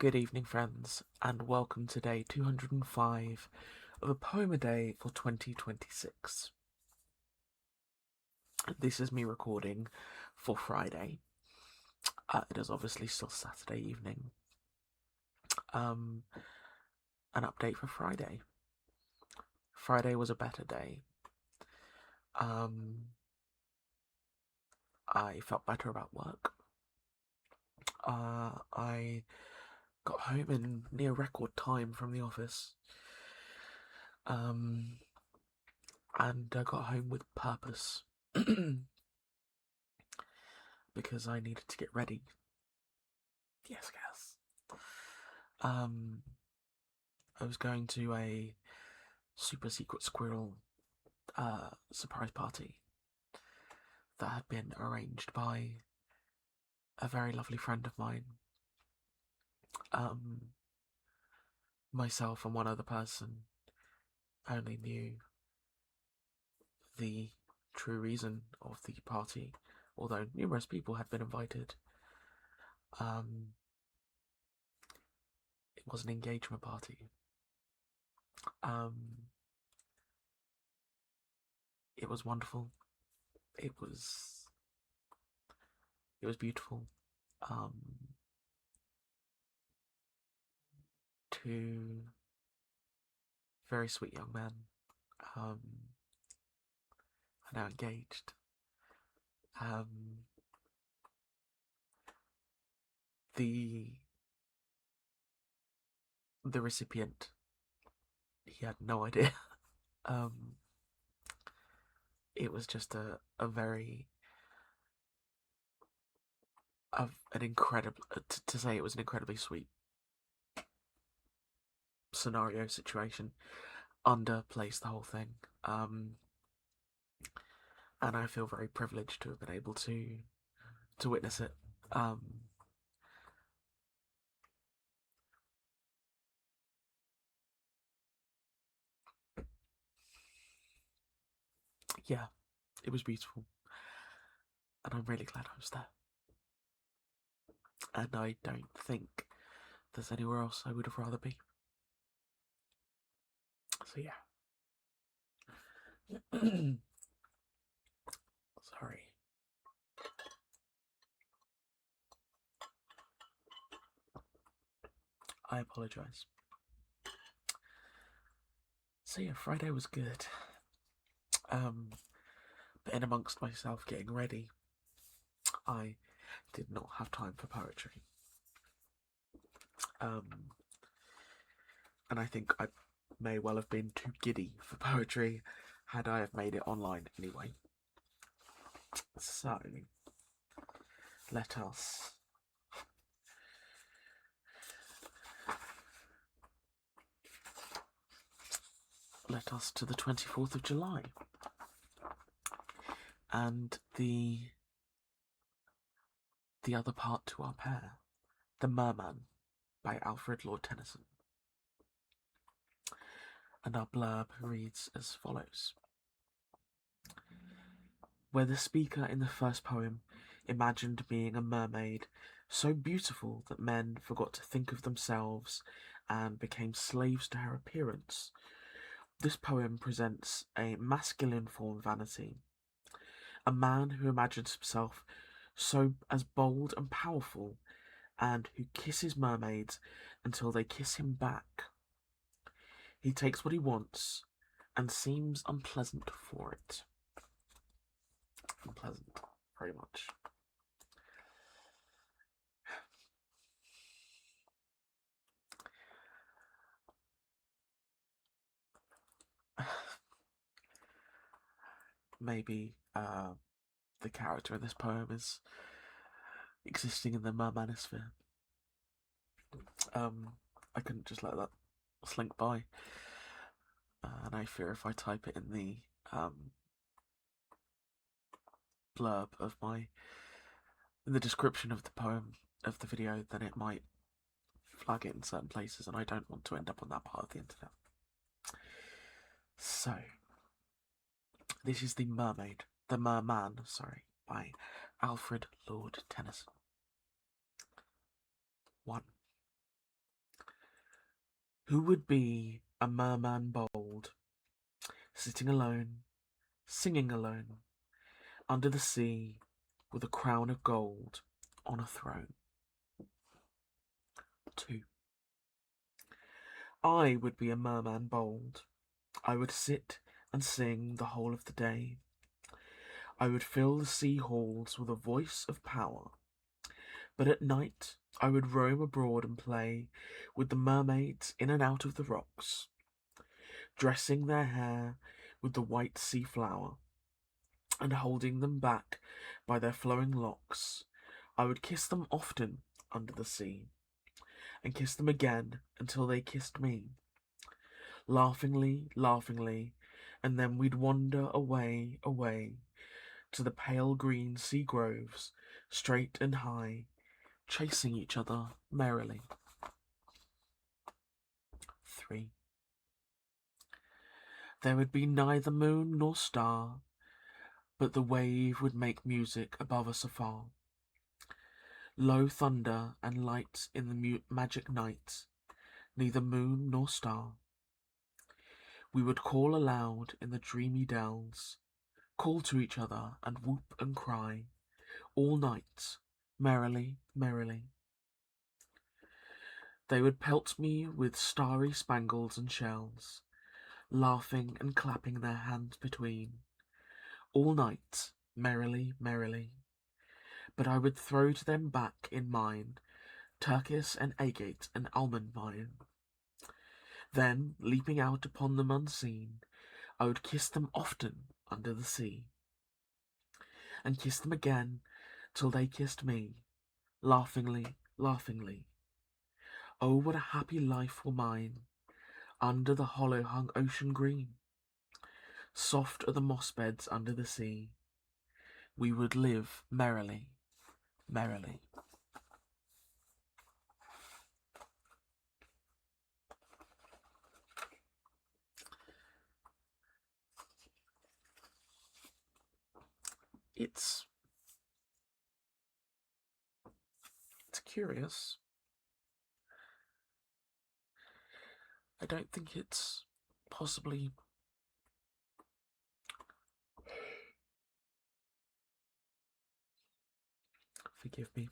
Good evening, friends, and welcome to day 205 of a poem a day for 2026. This is me recording for Friday. It is obviously still Saturday evening. An update for Friday. Friday was a better day. I felt better about work. I got home in near record time from the office. And I got home with purpose. Because I needed to get ready. Yes. I was going to a super secret squirrel surprise party that had been arranged by a very lovely friend of mine. Myself and one other person only knew the true reason of the party, although numerous people had been invited. It was an engagement party. It was wonderful. It was beautiful. Two very sweet young men are now engaged. The recipient, he had no idea. It was just a very an incredible to say it was an incredibly sweet scenario situation underplays the whole thing. And I feel very privileged to have been able to witness it. Yeah, it was beautiful, and I'm really glad I was there. And I don't think there's anywhere else I would have rather be. So yeah. Sorry. I apologise. So yeah, Friday was good. But in amongst myself getting ready, I did not have time for poetry. And I think I may well have been too giddy for poetry had I have made it online anyway. So let us to the 24th of July and the other part to our pair, The Merman by Alfred Lord Tennyson. And our blurb reads as follows. Where the speaker in the first poem imagined being a mermaid so beautiful that men forgot to think of themselves and became slaves to her appearance, this poem presents a masculine form of vanity. A man who imagines himself so as bold and powerful, and who kisses mermaids until they kiss him back. He takes what he wants and seems unpleasant for it. Unpleasant, very much. Maybe the character in this poem is existing in the Mermanosphere. I couldn't just let that slink by. And I fear if I type it in the blurb of in the description of the poem, of the video, then it might flag it in certain places, and I don't want to end up on that part of the internet. So, this is The Merman, by Alfred Lord Tennyson. 1. Who would be a merman bold, sitting alone, singing alone, under the sea, with a crown of gold on a throne? 2. I would be a merman bold. I would sit and sing the whole of the day. I would fill the sea halls with a voice of power. But at night I would roam abroad and play with the mermaids in and out of the rocks, dressing their hair with the white sea flower, and holding them back by their flowing locks. I would kiss them often under the sea, and kiss them again until they kissed me, laughingly, laughingly, and then we'd wander away, away, to the pale green sea groves, straight and high, chasing each other merrily. 3. There would be neither moon nor star, but the wave would make music above us afar. Low thunder and light in the magic night, neither moon nor star. We would call aloud in the dreamy dells, call to each other and whoop and cry, all night, merrily, merrily. They would pelt me with starry spangles and shells, laughing and clapping their hands between, all night, merrily, merrily. But I would throw to them back in mine turkis and agate and almond vine. Then, leaping out upon them unseen, I would kiss them often under the sea, and kiss them again till they kissed me, laughingly, laughingly. Oh, what a happy life were mine, under the hollow hung ocean green. Soft are the moss beds under the sea. We would live merrily, merrily. It's curious. I don't think it's possibly, forgive me,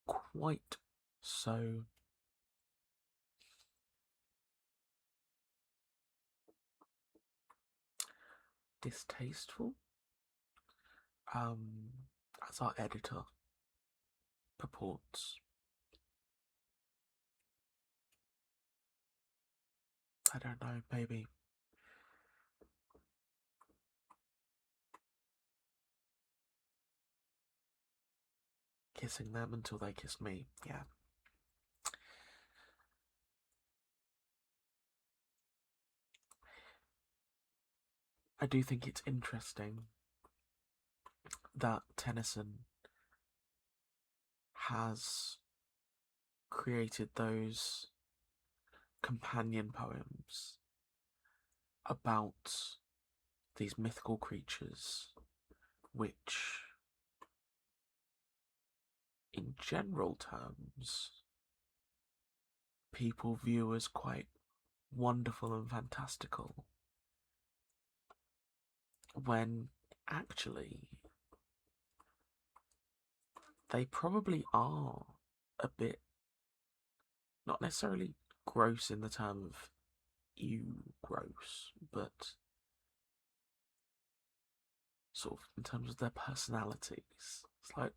quite so distasteful as our editor purports. I don't know, maybe kissing them until they kiss me, yeah. I do think it's interesting that Tennyson has created those companion poems about these mythical creatures, which, in general terms, people view as quite wonderful and fantastical, when actually they probably are a bit, not necessarily gross in the term of ew, gross, but sort of in terms of their personalities. It's like,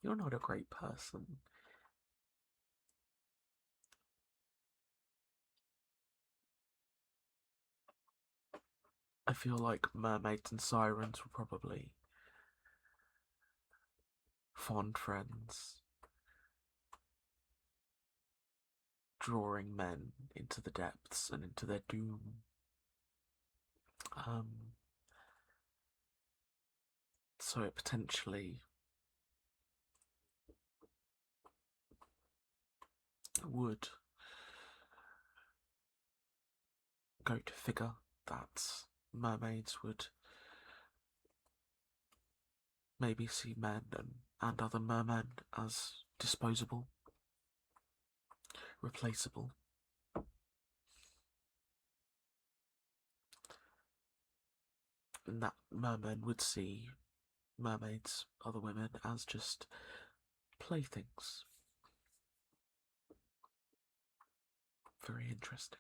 you're not a great person. I feel like mermaids and sirens were probably fond friends, drawing men into the depths and into their doom. So it potentially would go to figure that mermaids would maybe see men and other mermen as disposable. replaceable. And that merman would see mermaids, other women, as just playthings. Very interesting.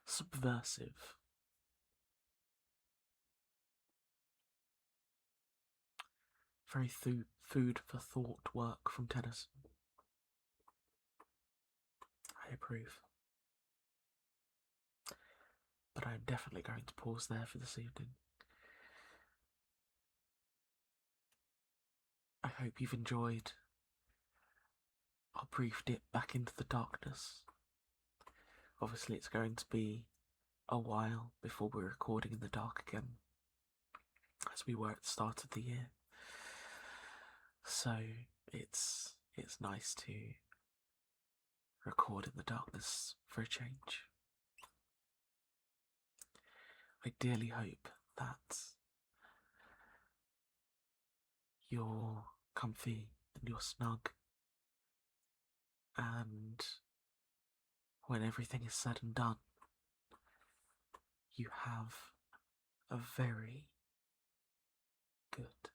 Subversive. Very food for thought work from Tennyson. I approve. But I'm definitely going to pause there for this evening. I hope you've enjoyed our brief dip back into the darkness. Obviously, it's going to be a while before we're recording in the dark again, as we were at the start of the year. So it's nice to record in the darkness for a change. I dearly hope that you're comfy and you're snug, and when everything is said and done, you have a very good